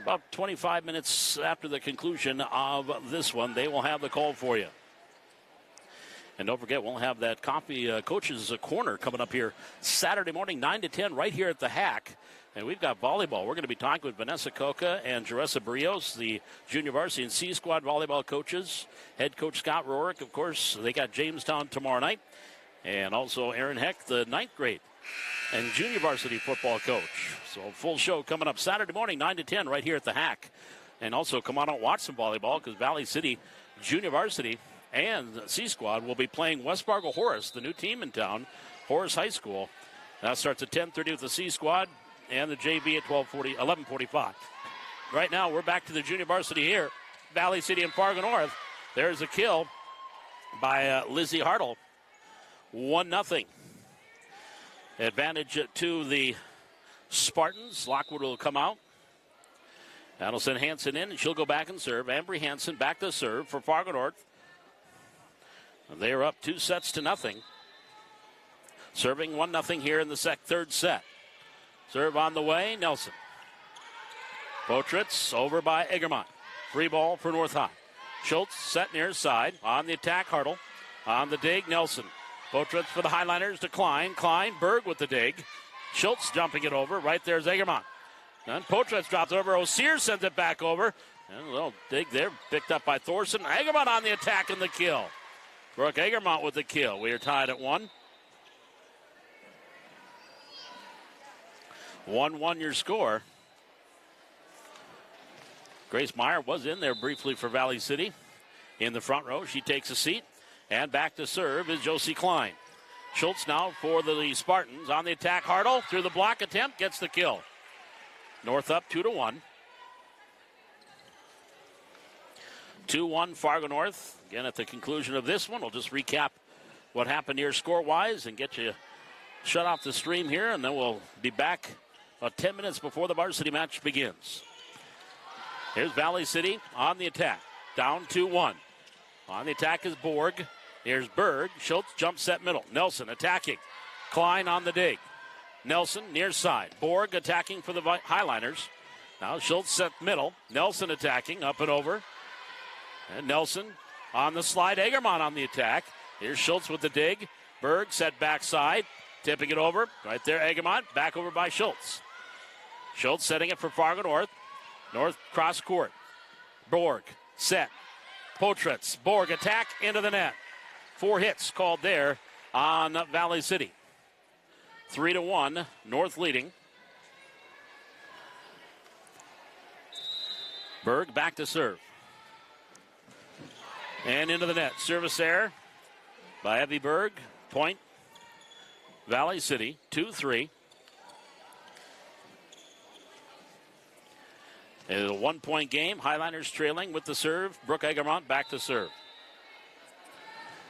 About 25 minutes after the conclusion of this one, they will have the call for you. And don't forget, we'll have that coffee coaches corner coming up here Saturday morning, 9 to 10, right here at the Hack. And we've got volleyball. We're going to be talking with Vanessa Coca and Jeressa Barrios, the junior varsity and C squad volleyball coaches. Head coach Scott Rorick, of course. They got Jamestown tomorrow night. And also Aaron Heck, the ninth grade and junior varsity football coach. So full show coming up Saturday morning, 9 to 10, right here at the Hack. And also come on out and watch some volleyball because Valley City junior varsity and C Squad will be playing West Fargo Horace, the new team in town, Horace High School. That starts at 10:30 with the C Squad and the JV at 11:45. Right now, we're back to the junior varsity here, Valley City and Fargo North. There's a kill by Lizzie Hartle. 1-0. Advantage to the Spartans. Lockwood will come out. That'll send Hansen in, and she'll go back and serve. Ambry Hansen back to serve for Fargo North. They are up 2-0. Serving 1-0 here in the third set. Serve on the way, Nelson. Potretz over by Egermont. Free ball for North High. Schultz set near his side. On the attack, Hartle. On the dig, Nelson. Potretz for the Highliners to Klein. Klein, Berg with the dig. Schultz jumping it over. Right there's Egermont. Then Potretz drops it over. Osier sends it back over. And a little dig there, picked up by Thorson. Egermont on the attack and the kill. Brooke Egermont with the kill. We are tied at 1. 1-1 your score. Grace Meyer was in there briefly for Valley City. In the front row, she takes a seat. And back to serve is Josie Klein. Schultz now for the Spartans. On the attack, Hartle through the block attempt, gets the kill. North up 2-1. 2-1 Fargo North. Again, at the conclusion of this one, we'll just recap what happened here score-wise and get you shut off the stream here, and then we'll be back about 10 minutes before the varsity match begins. Here's Valley City on the attack. Down 2-1. On the attack is Borg. Here's Berg. Schultz jump set middle. Nelson attacking. Klein on the dig. Nelson near side. Borg attacking for the Highliners. Now Schultz set middle. Nelson attacking up and over. And Nelson on the slide. Egerman on the attack. Here's Schultz with the dig. Berg set backside. Tipping it over. Right there, Egerman. Back over by Schultz. Schultz setting it for Fargo North. North cross court. Borg set. Potritz. Borg attack into the net. 4 hits called there on Valley City. 3-1, North leading. Berg back to serve. And into the net. Service error by Evie Berg. Point. Valley City, 2-3. It is a 1-point game. Highliners trailing with the serve. Brooke Egermont back to serve.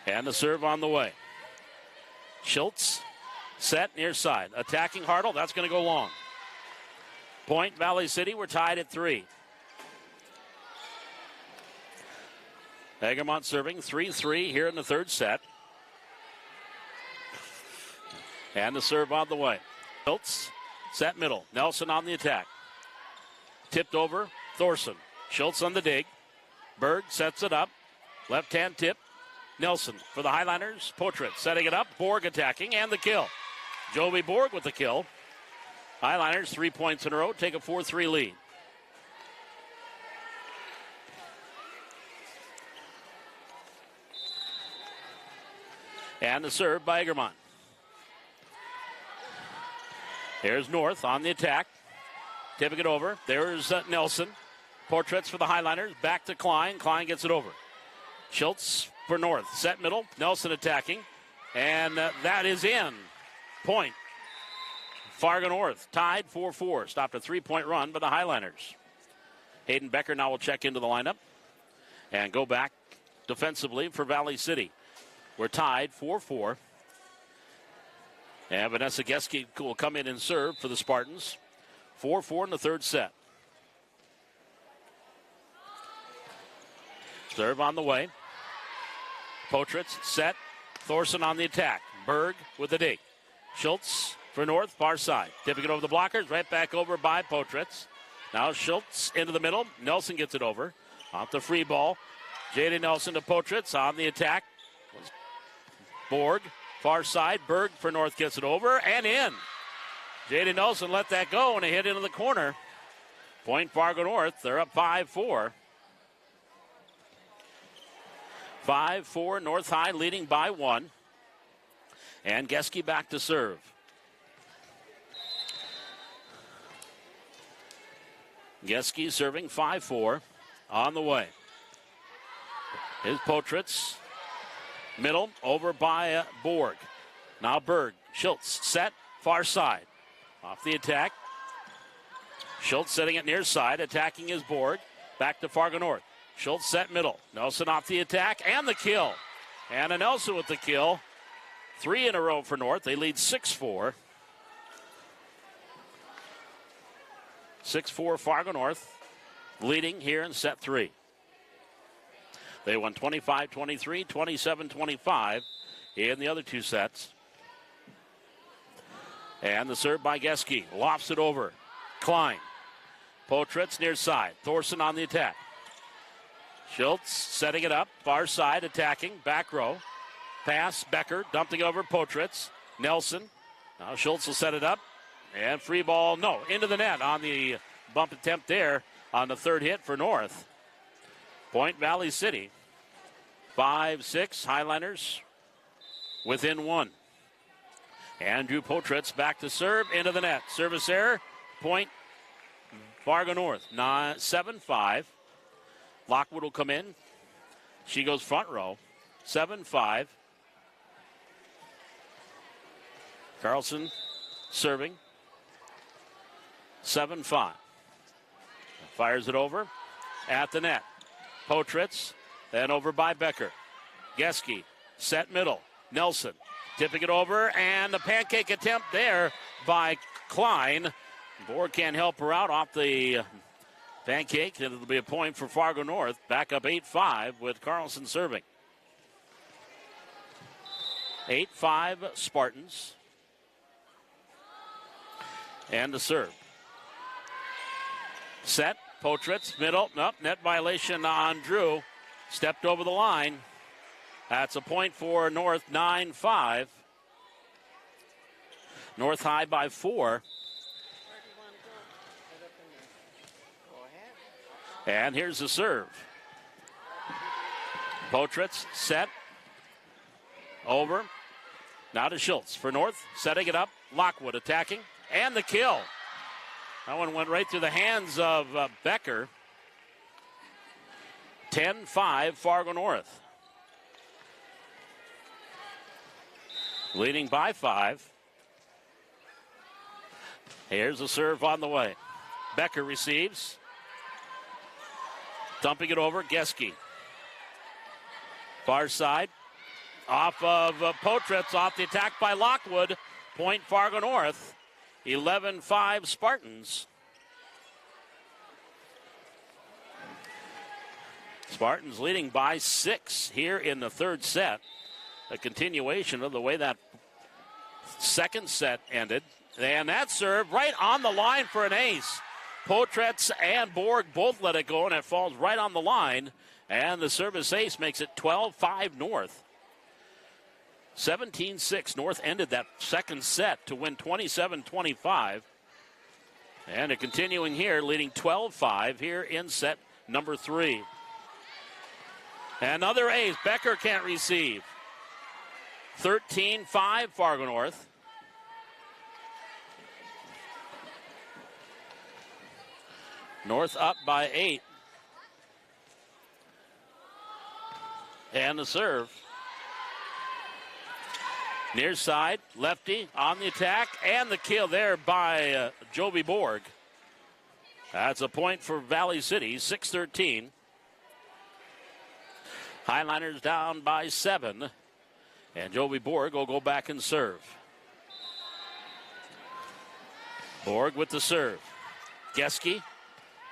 And the serve on the way. Schultz set near side. Attacking Hartle. That's going to go long. Point Valley City. We're tied at 3. Egermont serving 3-3 here in the third set. And the serve on the way. Schultz set middle. Nelson on the attack. Tipped over. Thorson. Schultz on the dig. Berg sets it up. Left hand tip. Nelson for the Highliners. Potritz setting it up. Borg attacking and the kill. Jovi Borg with the kill. Highliners 3 points in a row. Take a 4-3 lead. And the serve by Egermont. Here's North on the attack. Tipping it over. There's Nelson. Portraits for the Highliners. Back to Klein. Klein gets it over. Schultz for North. Set middle. Nelson attacking. And that is in. Point. Fargo North tied 4-4. Stopped a 3-point run by the Highliners. Hayden Becker now will check into the lineup and go back defensively for Valley City. We're tied 4-4. And Vanessa Geske will come in and serve for the Spartans. 4-4 in the third set. Serve on the way. Potritz set. Thorson on the attack. Berg with the dig. Schultz for North, far side. Tipping it over the blockers. Right back over by Potritz. Now Schultz into the middle. Nelson gets it over. Off the free ball. J.D. Nelson to Potritz on the attack. Borg, far side. Berg for North gets it over and in. J.D. Nelson let that go and a hit into the corner. Point Fargo North. They're up 5-4. 5-4, North High leading by 1. And Geske back to serve. Geske serving 5-4 on the way. Here's Potritz. Middle over by Borg. Now Berg. Schultz set far side. Off the attack. Schultz setting it near side. Attacking is Borg. Back to Fargo North. Schultz set middle. Nelson off the attack and the kill. Anna Nelson with the kill. 3 in a row for North. They lead 6-4. 6-4 Fargo North leading here in set 3. They won 25-23, 27-25 in the other 2 sets. And the serve by Geske. Lofts it over. Klein. Potritz near side. Thorson on the attack. Schultz setting it up. Far side attacking. Back row. Pass. Becker dumping over Potritz. Nelson. Now Schultz will set it up. And free ball. No. Into the net on the bump attempt there on the third hit for North. Point Valley City. 5-6. Highliners within 1. Andrew Potritz back to serve. Into the net. Service error. Point Fargo North. 7-5. Lockwood will come in. She goes front row. 7-5. Carlson serving. 7-5. Fires it over at the net. Potritz, then over by Becker. Geske, set middle. Nelson, tipping it over, and the pancake attempt there by Klein. Borg can't help her out off the pancake, and it'll be a point for Fargo North. Back up 8-5 with Carlson serving. 8-5 Spartans. And the serve. Set, Potritz, middle, nope, net violation on Drew. Stepped over the line. That's a point for North, 9-5. North high by 4. And here's the serve. Potritz set. Over. Now to Schultz for North. Setting it up. Lockwood attacking. And the kill. That one went right through the hands of Becker. 10-5 Fargo North. Leading by 5. Here's the serve on the way. Becker receives. Dumping it over, Geske. Far side. Off of Potritz, off the attack by Lockwood. Point Fargo North. 11-5 Spartans. Spartans leading by 6 here in the third set. A continuation of the way that second set ended. And that serve right on the line for an ace. Potritz and Borg both let it go, and it falls right on the line. And the service ace makes it 12-5 North. 17-6 North ended that second set to win 27-25. And a continuing here, leading 12-5 here in set number 3. Another ace. Becker can't receive. 13-5 Fargo North. North up by 8. And the serve. Near side, lefty on the attack, and the kill there by Joby Borg. That's a point for Valley City, 6-13. Highliners down by 7. And Joby Borg will go back and serve. Borg with the serve. Geske.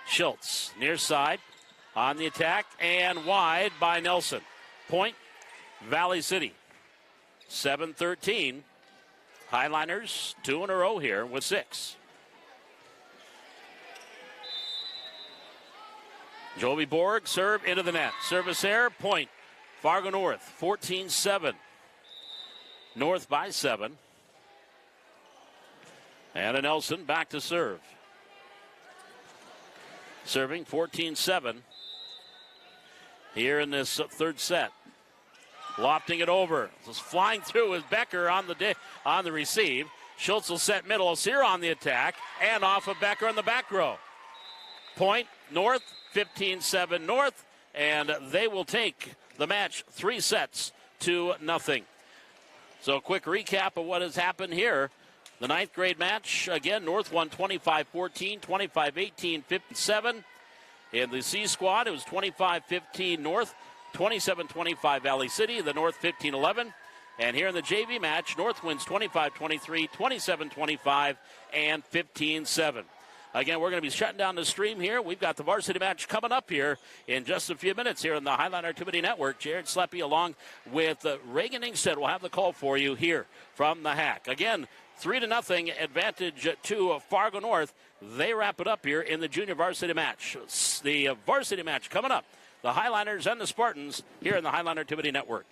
Schultz, near side, on the attack, and wide by Nelson. Point, Valley City. 7-13. Highliners, 2 in a row here with 6. Joby Borg, serve into the net. Service error, point. Fargo North, 14-7. North by 7. And a Nelson back to serve. Serving 14-7 here in this third set. Lofting it over. Just flying through is Becker on the receive. Schultz will set middle. Osir on the attack. And off of Becker in the back row. Point North, 15-7 North. And they will take the match 3-0. So a quick recap of what has happened here. The ninth grade match, again, North won 25-14, 25-18, 57. In the C squad, it was 25-15 North, 27-25 Valley City, the North 15-11. And here in the JV match, North wins 25-23, 27-25, and 15-7. Again, we're going to be shutting down the stream here. We've got the varsity match coming up here in just a few minutes here on the Highline Activity Network. Jared Sleppy along with Reagan Ingstead will have the call for you here from the Hack. Again, 3-0 advantage to Fargo North. They wrap it up here in the junior varsity match. The varsity match coming up. The Highliners and the Spartans here in the Highline Activity Network.